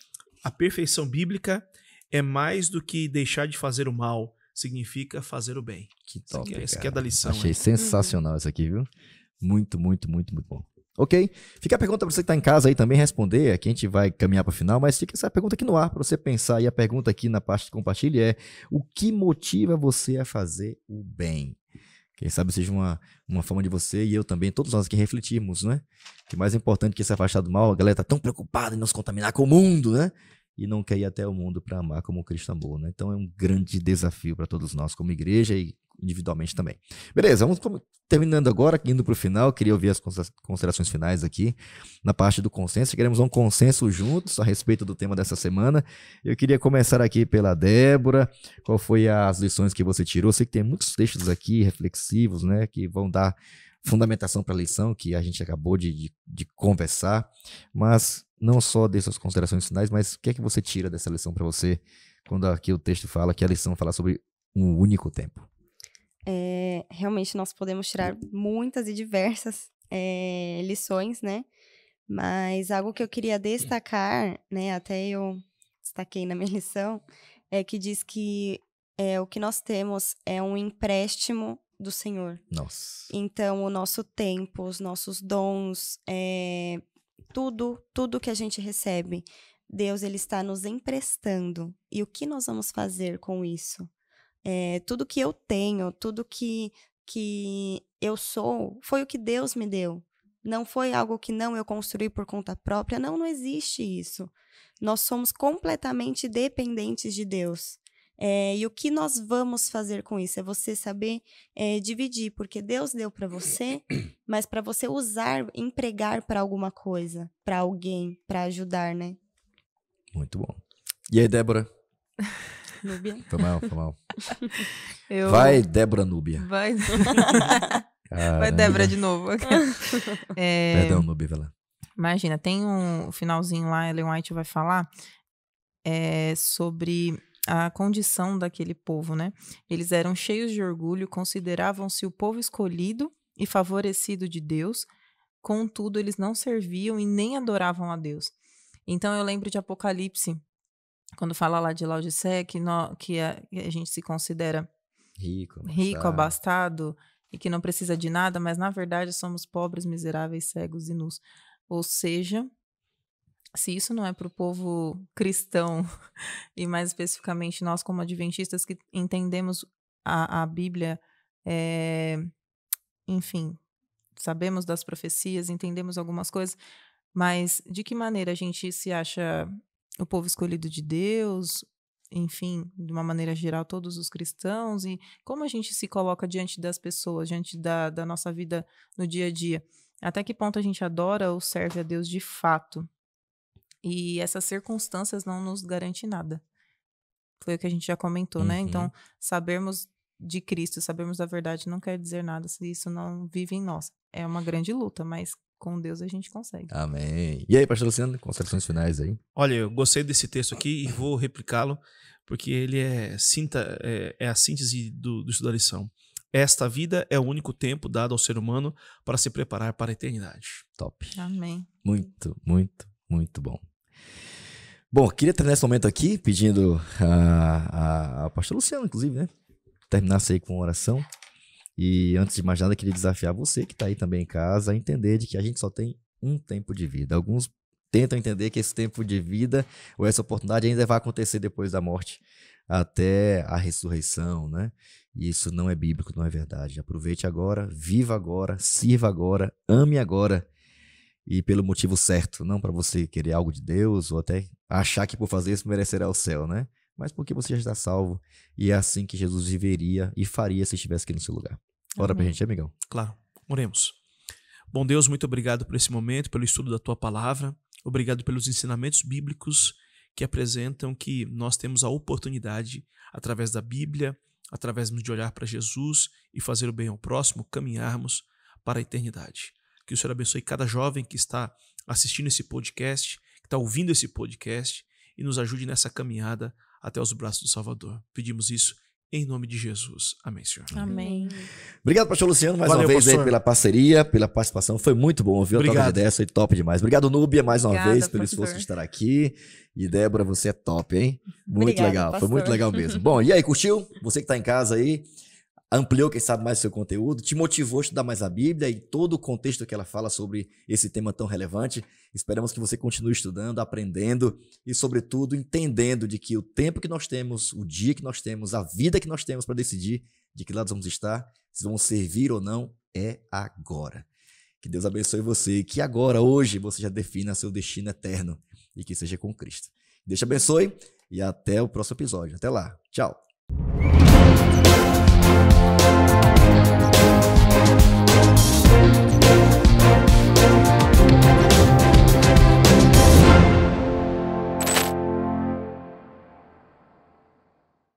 a perfeição bíblica é mais do que deixar de fazer o mal, significa fazer o bem. que top, Isso aqui cara. é da lição. Achei hein? sensacional isso aqui, viu? Muito, muito, muito, muito bom. Ok? Fica a pergunta para você que está em casa aí também responder. Aqui a gente vai caminhar para o final, mas fica essa pergunta aqui no ar para você pensar. E a pergunta aqui na parte de compartilhe é: o que motiva você a fazer o bem? Quem sabe seja uma forma de você e eu também, todos nós aqui refletirmos, né? Que mais importante que se afastar do mal, a galera tá tão preocupada em não se contaminar com o mundo, né? E não quer ir até o mundo para amar como Cristo amou, né? Então é um grande desafio para todos nós como igreja e individualmente também. Beleza, vamos terminando agora, indo para o final. Queria ouvir as considerações finais aqui na parte do consenso. Queremos um consenso juntos a respeito do tema dessa semana. Eu queria começar aqui pela Débora. Qual foi as lições que você tirou? Eu sei que tem muitos textos aqui reflexivos, né, que vão dar fundamentação para a lição que a gente acabou de conversar, mas não só dessas considerações finais, mas o que é que você tira dessa lição para você, quando aqui o texto fala que a lição fala sobre um único tempo? Realmente nós podemos tirar muitas e diversas lições, né? Mas algo que eu queria destacar, né? Até eu destaquei na minha lição, é que diz que o que nós temos é um empréstimo do Senhor. Nossa. Então, o nosso tempo, os nossos dons, tudo que a gente recebe, Deus ele está nos emprestando. E o que nós vamos fazer com isso? Tudo que eu tenho, tudo que eu sou, foi o que Deus me deu. Não foi algo que não eu construí por conta própria. Não existe isso. Nós somos completamente dependentes de Deus. E o que nós vamos fazer com isso? É você saber dividir, porque Deus deu para você, mas para você usar, empregar para alguma coisa, para alguém, para ajudar, né? Muito bom. E aí, Débora? Núbia? Foi mal. Eu... Vai, Débora Núbia. Vai, Caramba. vai Débora de novo. Perdão, Núbia, vai lá. Imagina, tem um finalzinho lá, Ellen White vai falar sobre a condição daquele povo, né? Eles eram cheios de orgulho, consideravam-se o povo escolhido e favorecido de Deus, contudo, eles não serviam e nem adoravam a Deus. Então, eu lembro de Apocalipse, quando fala lá de Laodiceia, que a gente se considera rico, abastado, e que não precisa de nada, mas na verdade somos pobres, miseráveis, cegos e nus. Ou seja, se isso não é para o povo cristão, e mais especificamente nós como adventistas que entendemos a Bíblia, enfim, sabemos das profecias, entendemos algumas coisas, mas de que maneira a gente se acha o povo escolhido de Deus, enfim, de uma maneira geral, todos os cristãos, e como a gente se coloca diante das pessoas, diante da nossa vida no dia a dia? Até que ponto a gente adora ou serve a Deus de fato? E essas circunstâncias não nos garantem nada. Foi o que a gente já comentou, né? Então, sabermos de Cristo, sabermos da verdade não quer dizer nada se isso não vive em nós. É uma grande luta, mas com Deus a gente consegue. Amém. E aí, pastor Luciano, considerações finais aí? Olha, eu gostei desse texto aqui e vou replicá-lo, porque ele é a síntese do estudo da lição. Esta vida é o único tempo dado ao ser humano para se preparar para a eternidade. Top. Amém. Muito, muito, muito bom. Bom, queria terminar esse momento aqui pedindo a pastor Luciano, inclusive, né? Terminasse aí com uma oração. E antes de mais nada, queria desafiar você que está aí também em casa a entender de que a gente só tem um tempo de vida. Alguns tentam entender que esse tempo de vida ou essa oportunidade ainda vai acontecer depois da morte, até a ressurreição, né? E isso não é bíblico, não é verdade. Aproveite agora, viva agora, sirva agora, ame agora. E pelo motivo certo, não para você querer algo de Deus ou até achar que por fazer isso merecerá o céu, né? Mas porque você já está salvo e é assim que Jesus viveria e faria se estivesse aqui no seu lugar. Ora pra gente, amigão. Claro, oremos. Bom Deus, muito obrigado por esse momento, pelo estudo da Tua Palavra. Obrigado pelos ensinamentos bíblicos que apresentam que nós temos a oportunidade, através da Bíblia, através de olhar para Jesus e fazer o bem ao próximo, caminharmos para a eternidade. Que o Senhor abençoe cada jovem que está assistindo esse podcast, que está ouvindo esse podcast e nos ajude nessa caminhada até os braços do Salvador. Pedimos isso em nome de Jesus. Amém, Senhor. Amém. Obrigado, pastor Luciano, mais Valeu, uma vez aí pastor. pela parceria, pela participação. Foi muito bom ouvir a troca de Obrigado. ideias, foi top demais. Obrigado, Núbia, mais uma Obrigada, vez pelo pastor. esforço de estar aqui. E Débora, você é top, hein? Muito Obrigada, legal, foi pastor. muito legal mesmo. Bom, e aí, curtiu? Você que está em casa aí, ampliou, quem sabe, mais o seu conteúdo, te motivou a estudar mais a Bíblia e todo o contexto que ela fala sobre esse tema tão relevante. Esperamos que você continue estudando, aprendendo e, sobretudo, entendendo de que o tempo que nós temos, o dia que nós temos, a vida que nós temos para decidir de que lado vamos estar, se vamos servir ou não, é agora. Que Deus abençoe você e que agora, hoje, você já defina seu destino eterno e que seja com Cristo. Deus te abençoe e até o próximo episódio. Até lá. Tchau.